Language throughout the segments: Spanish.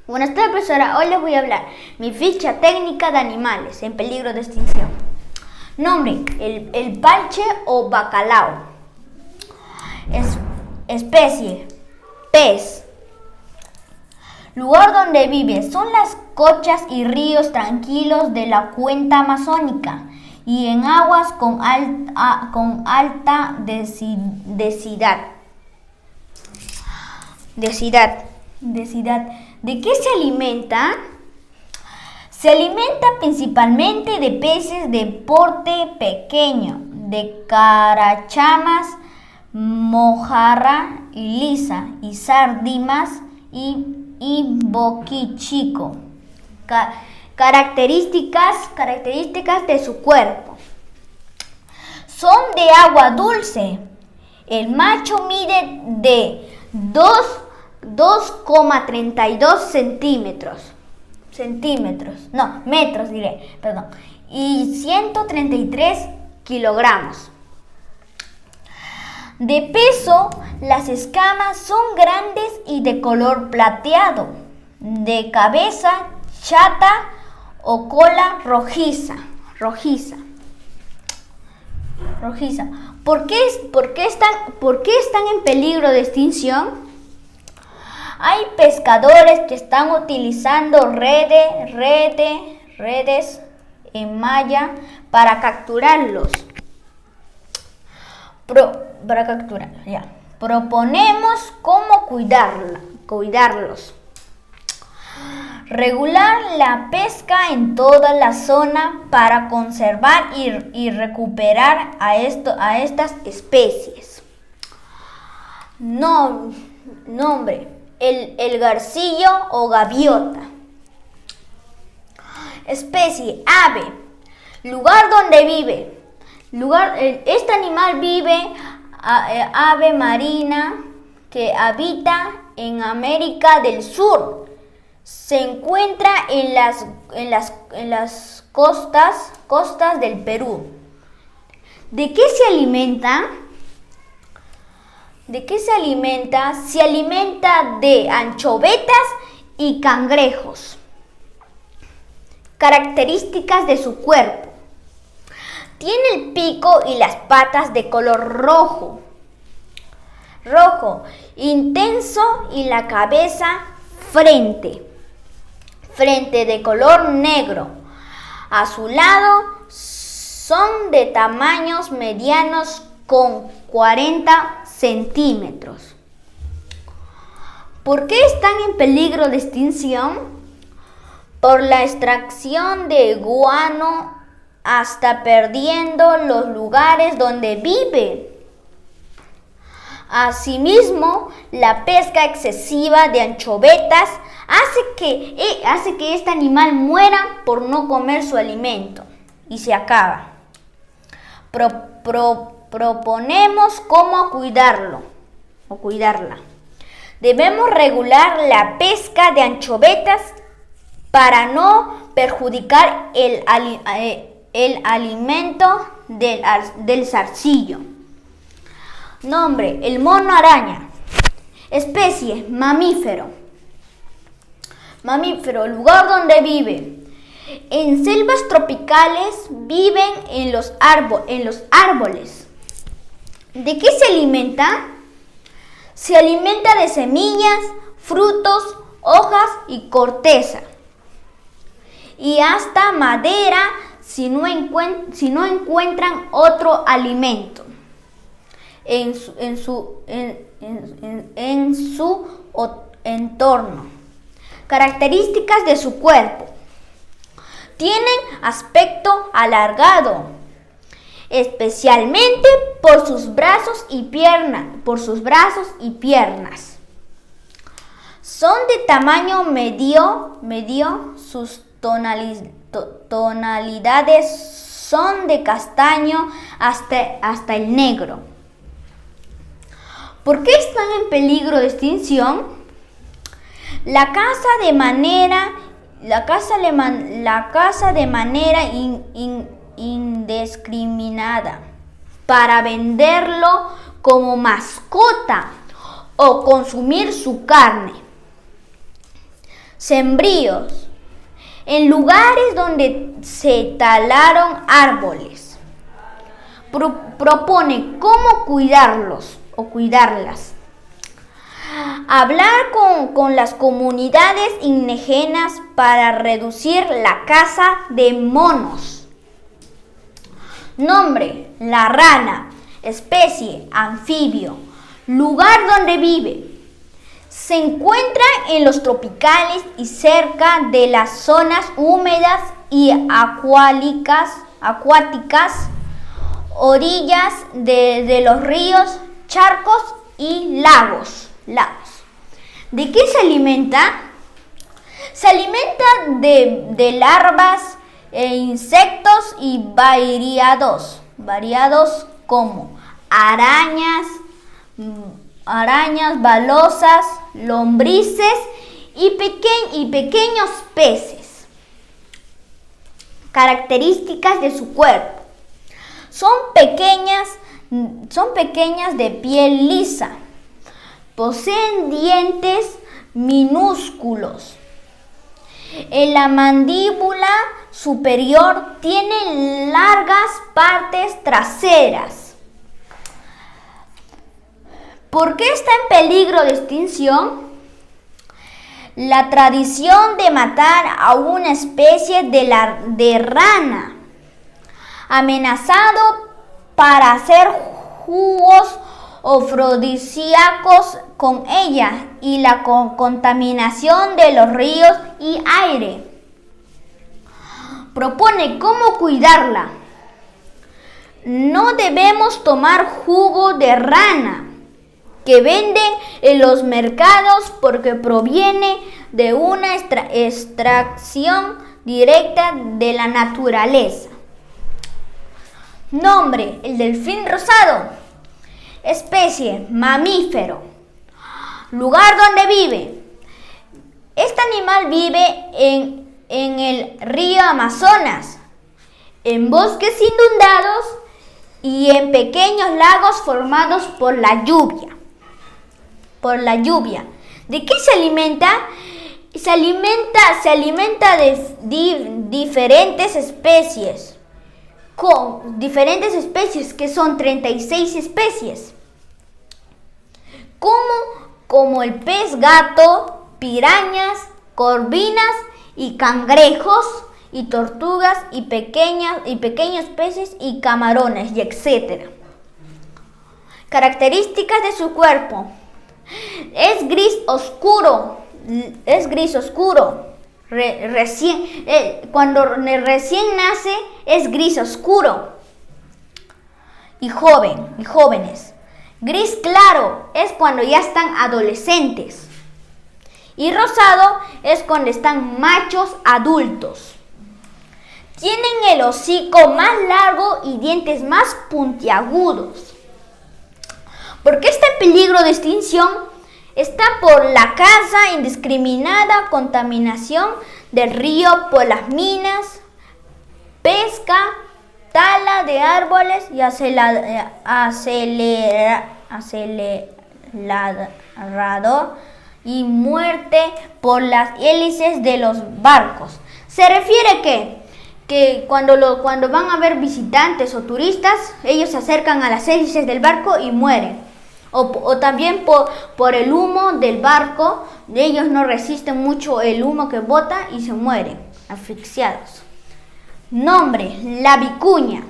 Buenas tardes, profesora. Hoy les voy a hablar mi ficha técnica de animales en peligro de extinción. Nombre: el palche o bacalao. Especie: pez. Lugar donde vive: son las cochas y ríos tranquilos de la cuenca amazónica y en aguas con alta densidad. ¿De qué se alimenta? Se alimenta principalmente de peces de porte pequeño, de carachamas, mojarra y lisa, y sardinas y boquichico. Características de su cuerpo: son de agua dulce. El macho mide de 2,32 metros y 133 kilogramos. De peso, las escamas son grandes y de color plateado, de cabeza chata o cola rojiza. ¿Por qué están en peligro de extinción? Hay pescadores que están utilizando redes en malla para capturarlos. Proponemos cómo cuidarlos. Regular la pesca en toda la zona para conservar y recuperar a estas especies. Nombre: el garcillo o gaviota. Especie: ave. Lugar donde vive. Este animal vive ave marina que habita en América del Sur. Se encuentra en las costas del Perú. ¿De qué se alimenta? Se alimenta de anchovetas y cangrejos. Características de su cuerpo: tiene el pico y las patas de color rojo intenso y la cabeza frente de color negro. A su lado son de tamaños medianos con 40 centímetros. ¿Por qué están en peligro de extinción? Por la extracción de guano, hasta perdiendo los lugares donde vive. Asimismo, la pesca excesiva de anchovetas hace que este animal muera por no comer su alimento y se acaba. Proponemos cómo cuidarla. Debemos regular la pesca de anchovetas para no perjudicar el alimento del zarcillo. Nombre: el mono araña. Especie: mamífero. Lugar donde vive: en selvas tropicales, viven en los árboles. ¿De qué se alimenta? Se alimenta de semillas, frutos, hojas y corteza, y hasta madera si no encuentran otro alimento en su entorno. Características de su cuerpo: tienen aspecto alargado, especialmente por sus brazos y piernas. Son de tamaño medio, sus tonalidades son de castaño hasta el negro. ¿Por qué están en peligro de extinción? La caza de manera indiscriminada para venderlo como mascota o consumir su carne. sembríos, en lugares donde se talaron árboles. Propone cómo cuidarlos o cuidarlas. Hablar con las comunidades indígenas para reducir la caza de monos. Nombre: la rana. Especie: anfibio. Lugar donde vive: se encuentra en los tropicales y cerca de las zonas húmedas y acuáticas, orillas de los ríos, charcos y lagos. ¿De qué se alimenta? Se alimenta de larvas e insectos y variados como arañas, balosas, lombrices y pequeños peces. Características de su cuerpo: son pequeñas de piel lisa, poseen dientes minúsculos. En la mandíbula superior tienen largas partes traseras. ¿Por qué está en peligro de extinción? La tradición de matar a una especie de rana, amenazado para hacer jugos afrodisíacos con ella, y la contaminación de los ríos y aire. Propone cómo cuidarla. No debemos tomar jugo de rana que venden en los mercados porque proviene de una extracción directa de la naturaleza. Nombre: el delfín rosado. Especie: mamífero. Lugar donde vive: este animal vive en el río Amazonas, en bosques inundados y en pequeños lagos formados por la lluvia. ¿De qué se alimenta? Se alimenta de diferentes especies, que son 36 especies, como el pez gato, pirañas, corvinas y cangrejos y tortugas y pequeños peces y camarones, y etc. Características de su cuerpo: es gris oscuro. Cuando recién nace es gris oscuro y jóvenes. Gris claro es cuando ya están adolescentes, y rosado es cuando están machos adultos. Tienen el hocico más largo y dientes más puntiagudos. ¿Por qué está en peligro de extinción? Está por la caza indiscriminada, contaminación del río por las minas, pesca, tala de árboles y acelerador y muerte por las hélices de los barcos. Se refiere que cuando van a ver visitantes o turistas, ellos se acercan a las hélices del barco y mueren. O también por el humo del barco, ellos no resisten mucho el humo que bota y se mueren asfixiados. Nombre: la vicuña.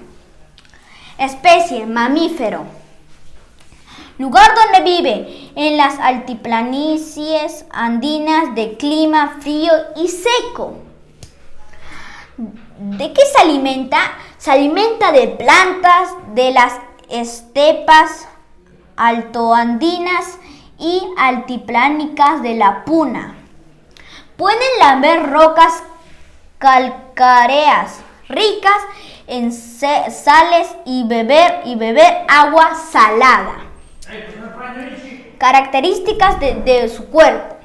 Especie: mamífero. Lugar donde vive: en las altiplanicies andinas de clima frío y seco. ¿De qué se alimenta? Se alimenta de plantas de las estepas altoandinas y altiplánicas de la Puna. Pueden lamer rocas calcáreas ricas en sales y beber agua salada. Características de su cuerpo: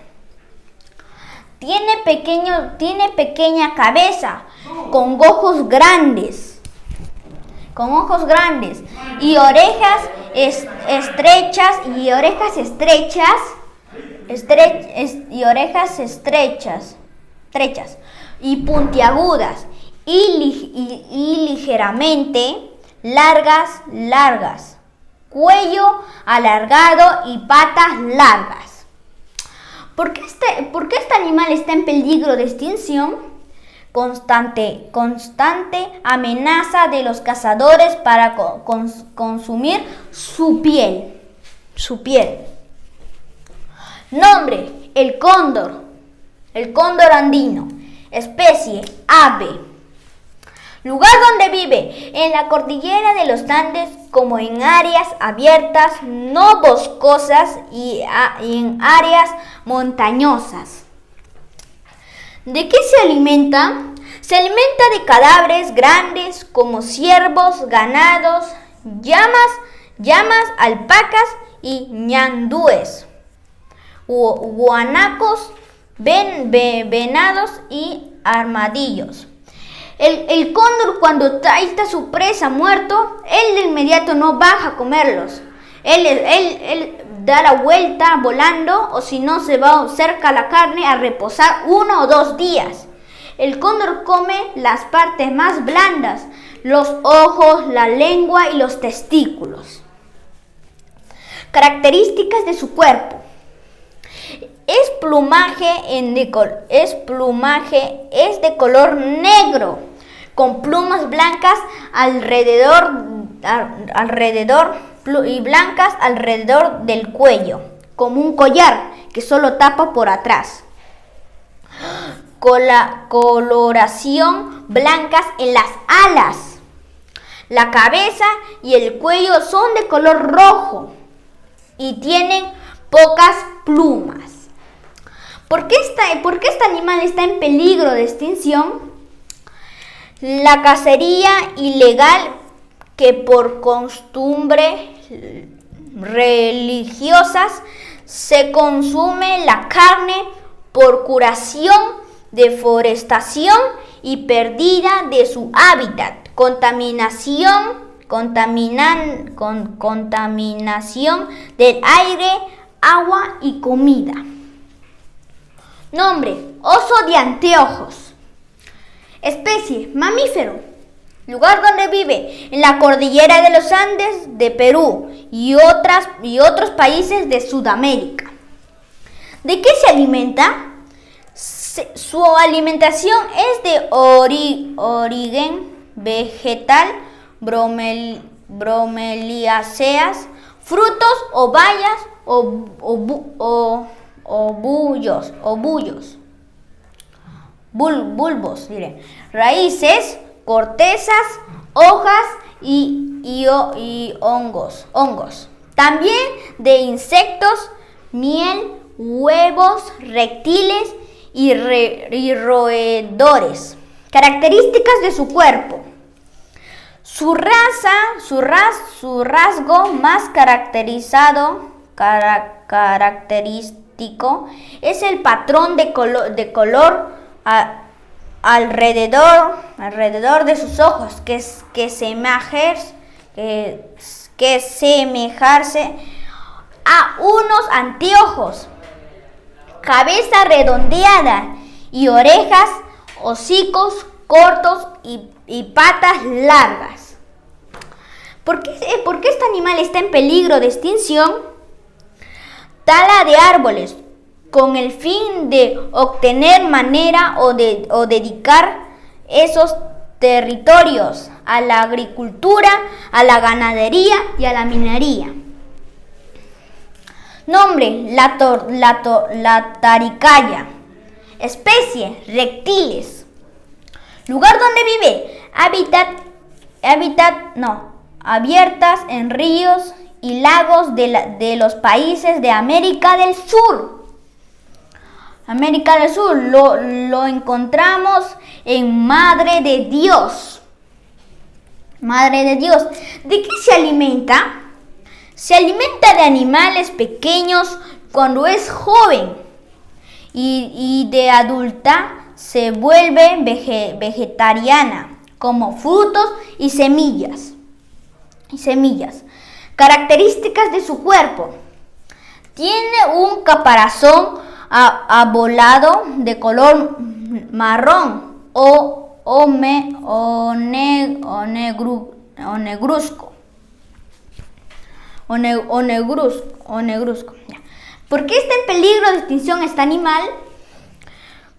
tiene pequeña cabeza con ojos grandes y orejas estrechas y orejas estrechas y puntiagudas y ligeramente largas, cuello alargado y patas largas. ¿Por qué este animal está en peligro de extinción? Constante amenaza de los cazadores para consumir su piel. Nombre: el cóndor andino. Especie: ave. Lugar donde vive: en la cordillera de los Andes, como en áreas abiertas no boscosas y en áreas montañosas. ¿De qué se alimenta? Se alimenta de cadáveres grandes como ciervos, ganados, llamas, alpacas y ñandúes, guanacos, venados y armadillos. El cóndor, cuando está su presa muerto, él de inmediato no baja a comerlos. Él da la vuelta volando, o si no se va cerca a la carne a reposar 1 o 2 días. El cóndor come las partes más blandas, los ojos, la lengua y los testículos. Características de su cuerpo. Es de color negro, con plumas blancas y blancas alrededor del cuello, como un collar que solo tapa por atrás. Con la coloración blancas en las alas. La cabeza y el cuello son de color rojo y tienen pocas plumas. ¿Por qué este animal está en peligro de extinción? La cacería ilegal, que por costumbre religiosas se consume la carne por curación, deforestación y pérdida de su hábitat, contaminación del aire, agua y comida. Nombre: oso de anteojos. Especie: mamífero. Lugar donde vive: en la cordillera de los Andes de Perú y otros países de Sudamérica. ¿De qué se alimenta? Su alimentación es de origen vegetal, bromeliáceas, frutos o bayas o bulbos, raíces, cortezas, hojas y hongos. También de insectos, miel, huevos, reptiles y roedores. Características de su cuerpo. Su rasgo más característico es el patrón de color alrededor de sus ojos, que semejarse a unos anteojos. Cabeza redondeada y orejas, hocicos cortos y patas largas. ¿Por qué este animal está en peligro de extinción? Tala de árboles con el fin de obtener madera o dedicar esos territorios a la agricultura, a la ganadería y a la minería. Nombre: la taricaya. Especie: reptiles. Lugar donde vive: abiertas en ríos y lagos de los países de América del Sur. Lo encontramos en Madre de Dios. ¿De qué se alimenta? Se alimenta de animales pequeños cuando es joven y de adulta se vuelve vegetariana, como frutos y semillas. Características de su cuerpo. Tiene un caparazón abolado de color marrón o negruzco. ¿Por qué está en peligro de extinción este animal?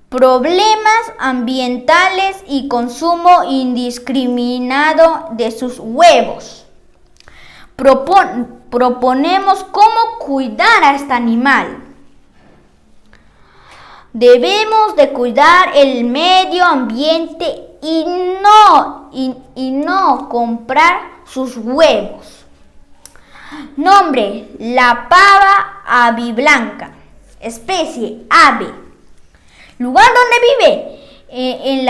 Problemas ambientales y consumo indiscriminado de sus huevos. Proponemos cómo cuidar a este animal. Debemos de cuidar el medio ambiente y no comprar sus huevos. Nombre: la pava aviblanca. Especie: ave. Lugar donde vive: en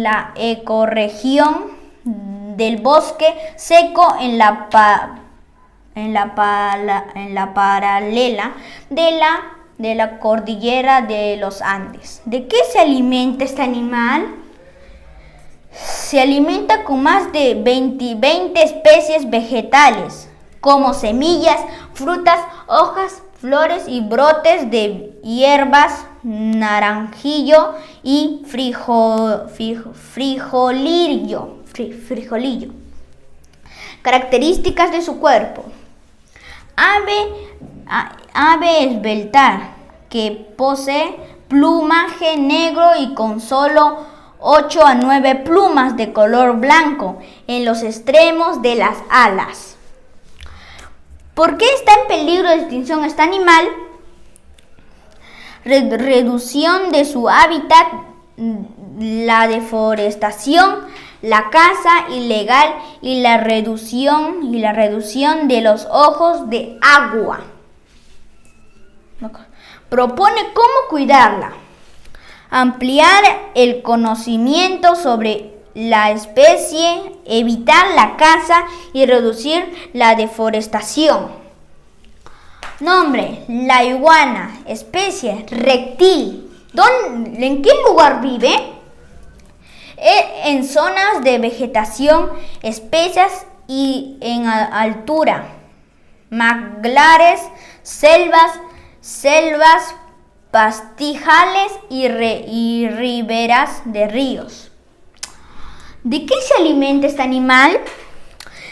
la ecorregión del bosque seco en la paralela de la cordillera de los Andes. ¿De qué se alimenta este animal? Se alimenta con más de 20 especies vegetales, como semillas, frutas, hojas, flores y brotes de hierbas, naranjillo y frijolillo. Características de su cuerpo: ave esbelta que posee plumaje negro y con solo 8 a 9 plumas de color blanco en los extremos de las alas. ¿Por qué está en peligro de extinción este animal? Reducción de su hábitat, la deforestación, la caza ilegal y la reducción de los ojos de agua. Propone cómo cuidarla. Ampliar el conocimiento sobre la especie, evitar la caza y reducir la deforestación. Nombre: la iguana. Especie: reptil. ¿En qué lugar vive? En zonas de vegetación espesas y en altura, manglares, selvas, pastizales y riberas de ríos. ¿De qué se alimenta este animal?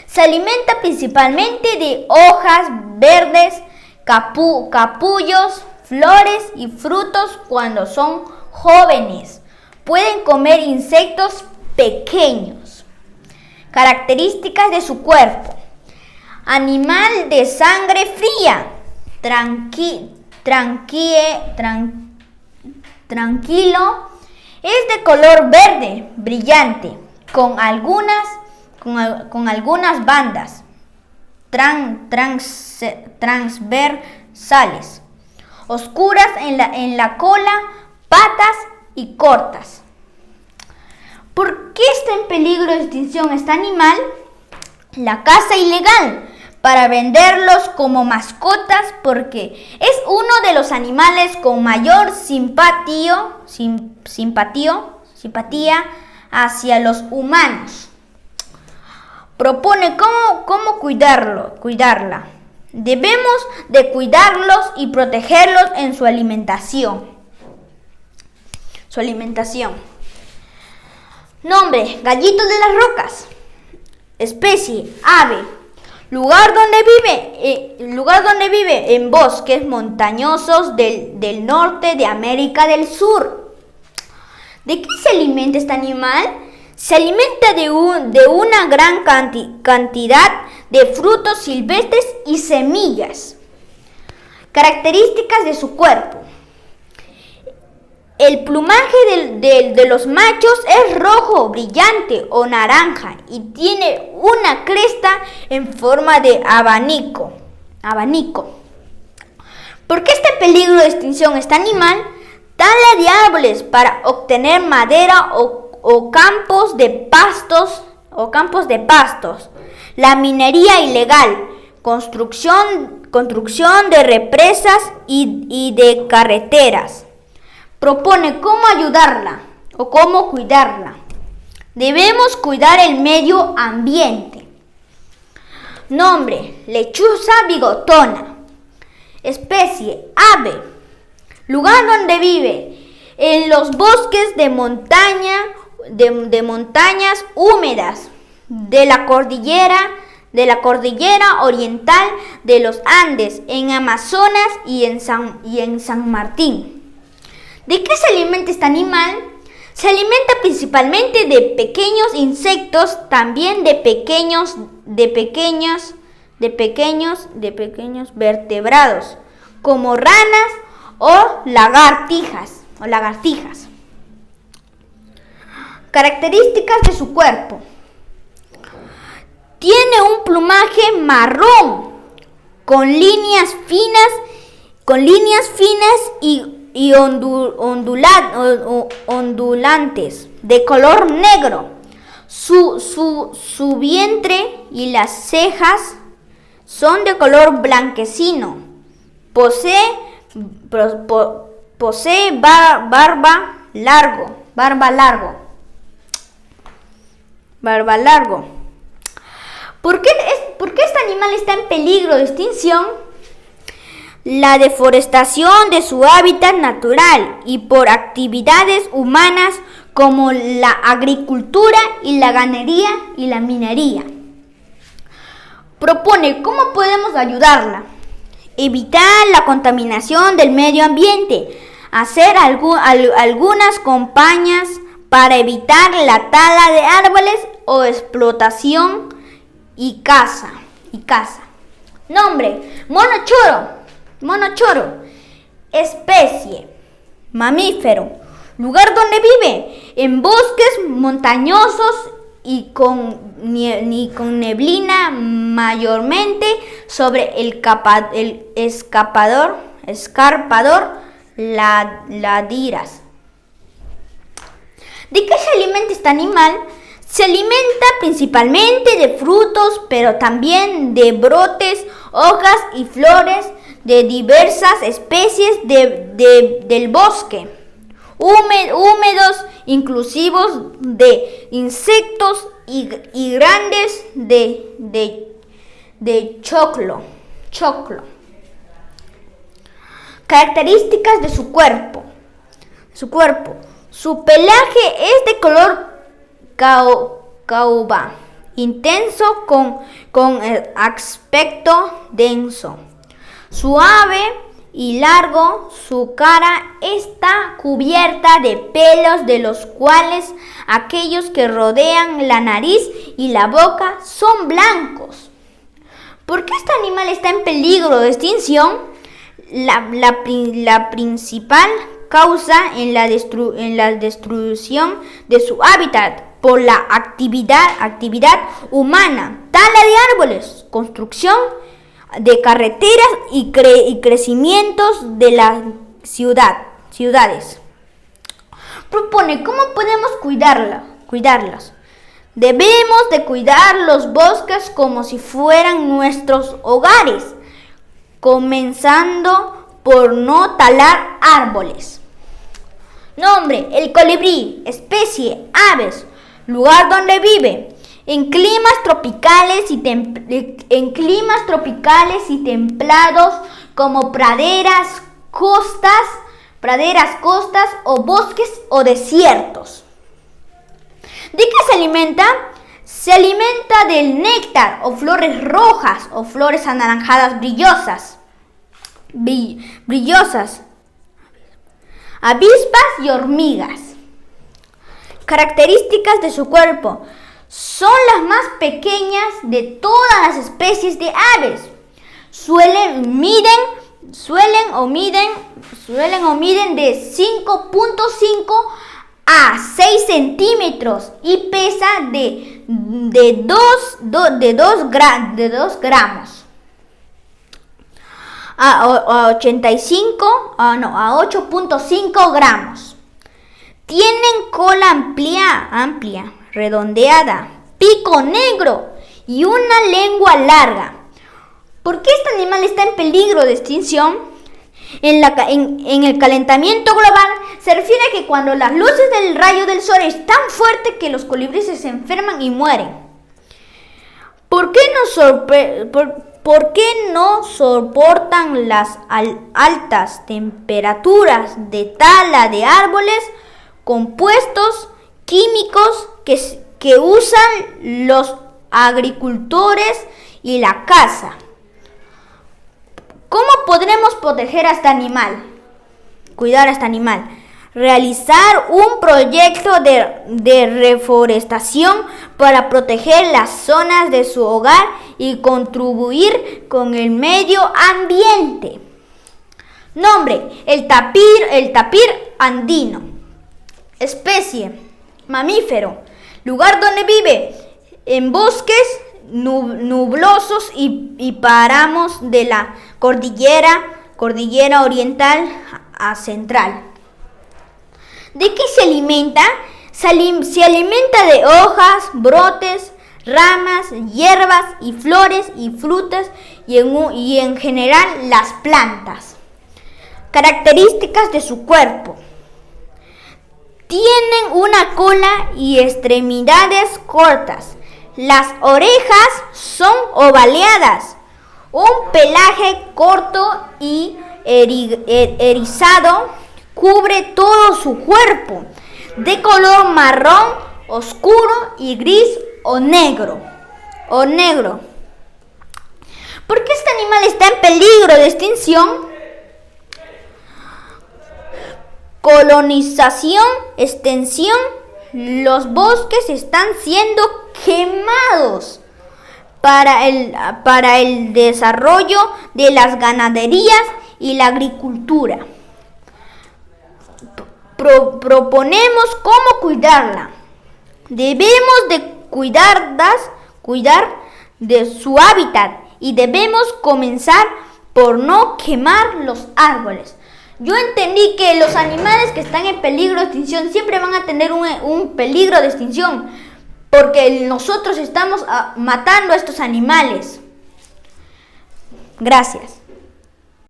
Se alimenta principalmente de hojas verdes, capullos, flores y frutos cuando son jóvenes. Pueden comer insectos pequeños. Características de su cuerpo: animal de sangre fría, tranquilo, es de color verde brillante, con algunas bandas transversales oscuras en la cola, patas y cortas. ¿Por qué está en peligro de extinción este animal? La caza ilegal para venderlos como mascotas, porque es uno de los animales con mayor simpatía hacia los humanos. Propone cómo cuidarla. Debemos de cuidarlos y protegerlos en su alimentación. Nombre: gallito de las rocas. Especie: ave. Lugar donde vive en bosques montañosos del norte de América del Sur. ¿De qué se alimenta este animal? Se alimenta de una gran cantidad de frutos silvestres y semillas. Características de su cuerpo: el plumaje de los machos es rojo brillante o naranja y tiene una cresta en forma de abanico. ¿Por qué está en peligro de extinción este animal? Tala de árboles para obtener madera o campos de pastos. La minería ilegal, construcción de represas y de carreteras. Propone cómo ayudarla o cómo cuidarla. Debemos cuidar el medio ambiente. Nombre: lechuza bigotona. Especie: ave. Lugar donde vive: en los bosques de montaña, de montañas húmedas de la cordillera oriental de los Andes, en Amazonas y en San Martín. ¿De qué se alimenta este animal? Se alimenta principalmente de pequeños insectos, también de pequeños vertebrados, como ranas o lagartijas. Características de su cuerpo: tiene un plumaje marrón con líneas finas y ondulantes de color negro. Su vientre y las cejas son de color blanquecino. Posee barba largo. ¿Por qué este animal está en peligro de extinción? La deforestación de su hábitat natural y por actividades humanas como la agricultura y la ganadería y la minería. Propone cómo podemos ayudarla. Evitar la contaminación del medio ambiente. Hacer algunas campañas para evitar la tala de árboles o explotación y caza. Nombre: mono choro. Especie: mamífero. Lugar donde vive: en bosques montañosos y con neblina, mayormente sobre el escarpador ladiras. ¿De qué se alimenta este animal? Se alimenta principalmente de frutos, pero también de brotes, hojas y flores de diversas especies del bosque, húmedos, inclusivos de insectos y grandes de choclo. Características de su cuerpo. Su pelaje es de color caoba intenso con aspecto denso. Suave y largo, su cara está cubierta de pelos, de los cuales aquellos que rodean la nariz y la boca son blancos. ¿Por qué este animal está en peligro de extinción? La principal causa en la destrucción de su hábitat por la actividad humana, tala de árboles, construcción de carreteras y crecimientos de las ciudades. Propone cómo podemos cuidarlas. Debemos de cuidar los bosques como si fueran nuestros hogares, comenzando por no talar árboles. Nombre: el colibrí. Especie: aves. Lugar donde vive: en climas tropicales y templados como praderas, costas o bosques o desiertos. ¿De qué se alimenta? Se alimenta del néctar o flores rojas o flores anaranjadas brillosas, avispas y hormigas. Características de su cuerpo: son las más pequeñas de todas las especies de aves. Suelen o miden de 5.5 a 6 centímetros y pesa de 2 gramos a 8.5 gramos. Tienen cola amplia, redondeada, pico negro y una lengua larga. ¿Por qué este animal está en peligro de extinción? En el calentamiento global se refiere a que cuando las luces del rayo del sol es tan fuerte que los colibríes se enferman y mueren. ¿Por qué no soportan las altas temperaturas de tala de árboles, compuestos químicos que usan los agricultores y la caza? ¿Cómo podremos proteger a este animal? Cuidar a este animal. Realizar un proyecto de reforestación para proteger las zonas de su hogar y contribuir con el medio ambiente. Nombre: el tapir andino. Especie: mamífero. Lugar donde vive: en bosques nublosos y páramos de la cordillera oriental a central. ¿De qué se alimenta? Se alimenta de hojas, brotes, ramas, hierbas y flores y frutas y en general las plantas. Características de su cuerpo: tienen una cola y extremidades cortas. Las orejas son ovaladas. Un pelaje corto y erizado cubre todo su cuerpo, de color marrón oscuro y gris o negro. ¿Por qué este animal está en peligro de extinción? Colonización, extensión. Los bosques están siendo quemados para el desarrollo de las ganaderías y la agricultura. Proponemos cómo cuidarla. Debemos de cuidar de su hábitat y debemos comenzar por no quemar los árboles. Yo entendí que los animales que están en peligro de extinción siempre van a tener un peligro de extinción, porque nosotros estamos matando a estos animales. Gracias.